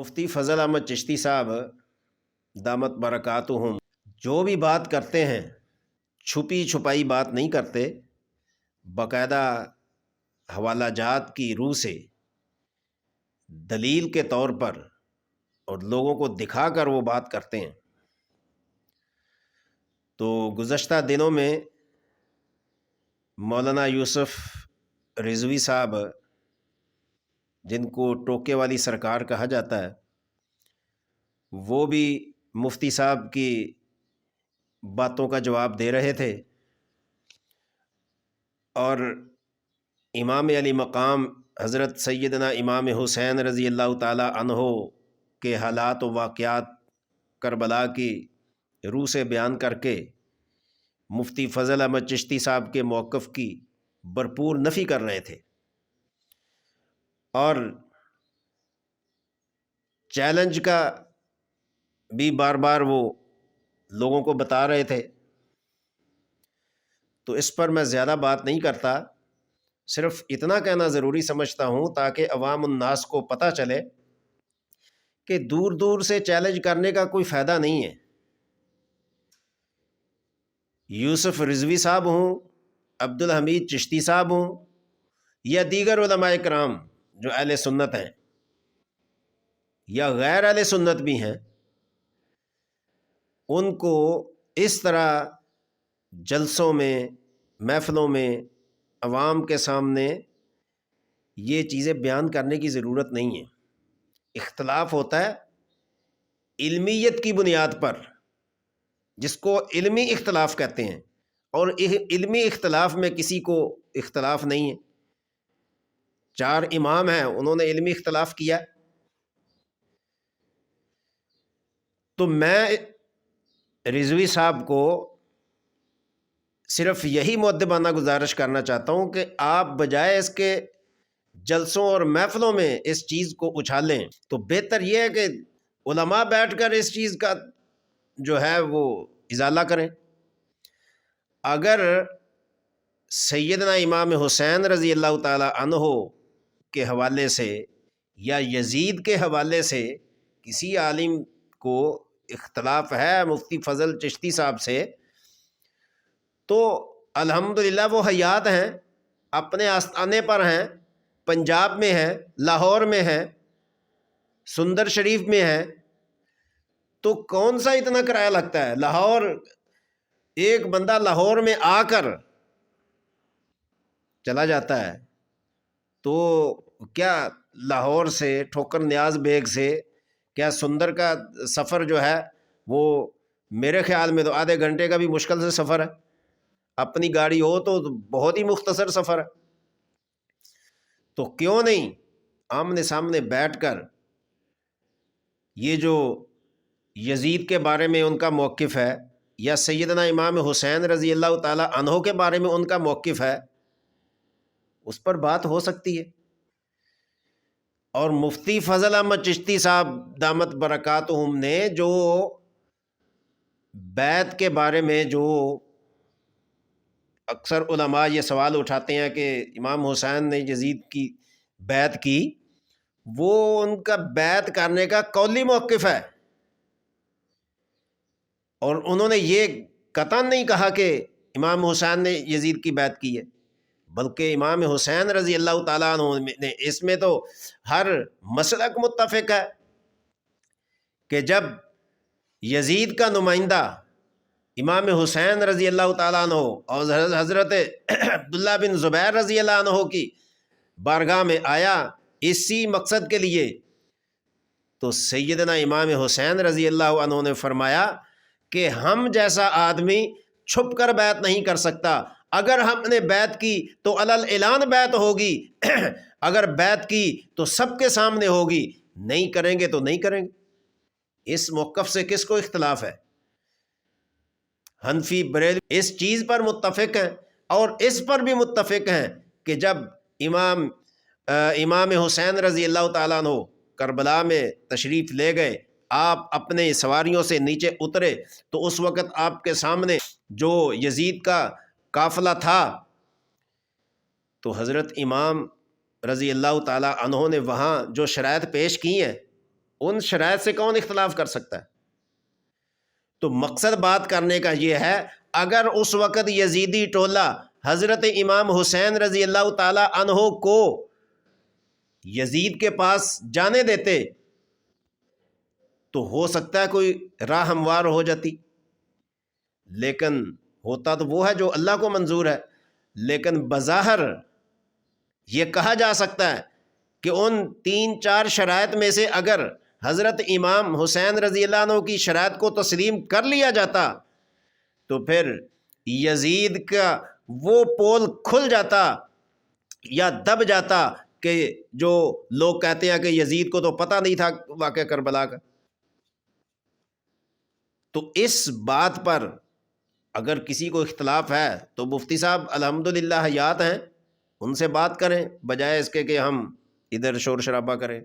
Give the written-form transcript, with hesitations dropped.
مفتی فضل احمد چشتی صاحب دامت برکاتہم جو بھی بات کرتے ہیں چھپی چھپائی بات نہیں کرتے، باقاعدہ حوالہ جات کی روح سے دلیل کے طور پر اور لوگوں کو دکھا کر وہ بات کرتے ہیں۔ تو گزشتہ دنوں میں مولانا یوسف رضوی صاحب، جن کو ٹوکے والی سرکار کہا جاتا ہے، وہ بھی مفتی صاحب کی باتوں کا جواب دے رہے تھے، اور امام علی مقام حضرت سیدنا امام حسین رضی اللہ تعالی عنہ کے حالات و واقعات کربلا کی روح سے بیان کر کے مفتی فضل احمد چشتی صاحب کے موقف کی بھرپور نفی کر رہے تھے، اور چیلنج کا بھی بار بار وہ لوگوں کو بتا رہے تھے۔ تو اس پر میں زیادہ بات نہیں کرتا، صرف اتنا کہنا ضروری سمجھتا ہوں تاکہ عوام الناس کو پتہ چلے کہ دور دور سے چیلنج کرنے کا کوئی فائدہ نہیں ہے۔ یوسف رضوی صاحب ہوں، عبدالحمید چشتی صاحب ہوں، یا دیگر علماء کرام جو اہل سنت ہیں یا غیر اہل سنت بھی ہیں، ان کو اس طرح جلسوں میں، محفلوں میں، عوام کے سامنے یہ چیزیں بیان کرنے کی ضرورت نہیں ہے۔ اختلاف ہوتا ہے علمیت کی بنیاد پر، جس کو علمی اختلاف کہتے ہیں، اور علمی اختلاف میں کسی کو اختلاف نہیں ہے۔ 4 امام ہیں، انہوں نے علمی اختلاف کیا۔ تو میں رضوی صاحب کو صرف یہی مؤدبانہ گزارش کرنا چاہتا ہوں کہ آپ بجائے اس کے جلسوں اور محفلوں میں اس چیز کو اچھالیں، تو بہتر یہ ہے کہ علماء بیٹھ کر اس چیز کا جو ہے وہ ازالہ کریں۔ اگر سیدنا امام حسین رضی اللہ تعالی عنہ کے حوالے سے یا یزید کے حوالے سے کسی عالم کو اختلاف ہے مفتی فضل چشتی صاحب سے، تو الحمدللہ وہ حیات ہیں، اپنے آستانے پر ہیں، پنجاب میں ہیں، لاہور میں ہیں، سندر شریف میں ہیں۔ تو کون سا اتنا کرایہ لگتا ہے؟ لاہور، ایک بندہ لاہور میں آ کر چلا جاتا ہے، تو کیا لاہور سے ٹھوکر نیاز بیگ سے کیا سندر کا سفر جو ہے وہ میرے خیال میں تو آدھے گھنٹے کا بھی مشکل سے سفر ہے، اپنی گاڑی ہو تو بہت ہی مختصر سفر ہے۔ تو کیوں نہیں آمنے سامنے بیٹھ کر یہ جو یزید کے بارے میں ان کا موقف ہے یا سیدنا امام حسین رضی اللہ تعالی عنہ کے بارے میں ان کا موقف ہے، اس پر بات ہو سکتی ہے۔ اور مفتی فضل احمد چشتی صاحب دامت برکاتہم نے جو بیعت کے بارے میں، جو اکثر علماء یہ سوال اٹھاتے ہیں کہ امام حسین نے یزید کی بیعت کی، وہ ان کا بیعت کرنے کا قولی موقف ہے، اور انہوں نے یہ قطعاً نہیں کہا کہ امام حسین نے یزید کی بیعت کی ہے، بلکہ امام حسین رضی اللہ تعالیٰ عنہ نے، اس میں تو ہر مسلک متفق ہے کہ جب یزید کا نمائندہ امام حسین رضی اللہ تعالیٰ عنہ اور حضرت عبداللہ بن زبیر رضی اللہ عنہ کی بارگاہ میں آیا اسی مقصد کے لیے، تو سیدنا امام حسین رضی اللہ عنہ نے فرمایا کہ ہم جیسا آدمی چھپ کر بیعت نہیں کر سکتا، اگر ہم نے بیعت کی تو علل اعلان بیعت ہوگی، اگر بیعت کی تو سب کے سامنے ہوگی، نہیں کریں گے تو نہیں کریں گے۔ اس موقف سے کس کو اختلاف ہے؟ حنفی، بریلوی اس چیز پر متفق ہیں، اور اس پر بھی متفق ہیں کہ جب امام حسین رضی اللہ تعالیٰ عنہ کربلا میں تشریف لے گئے، آپ اپنے سواریوں سے نیچے اترے، تو اس وقت آپ کے سامنے جو یزید کا قافلہ تھا، تو حضرت امام رضی اللہ تعالیٰ عنہ نے وہاں جو شرائط پیش کی ہیں ان شرائط سے کون اختلاف کر سکتا ہے؟ تو مقصد بات کرنے کا یہ ہے، اگر اس وقت یزیدی ٹولہ حضرت امام حسین رضی اللہ تعالی عنہ کو یزید کے پاس جانے دیتے تو ہو سکتا ہے کوئی راہ ہموار ہو جاتی، لیکن ہوتا تو وہ ہے جو اللہ کو منظور ہے۔ لیکن بظاہر یہ کہا جا سکتا ہے کہ ان 3-4 شرائط میں سے اگر حضرت امام حسین رضی اللہ عنہ کی شرائط کو تسلیم کر لیا جاتا تو پھر یزید کا وہ پول کھل جاتا یا دب جاتا کہ جو لوگ کہتے ہیں کہ یزید کو تو پتہ نہیں تھا واقعہ کربلا کا۔ تو اس بات پر اگر کسی کو اختلاف ہے تو مفتی صاحب الحمدللہ حیات ہیں، ان سے بات کریں بجائے اس کے کہ ہم ادھر شور شرابہ کریں۔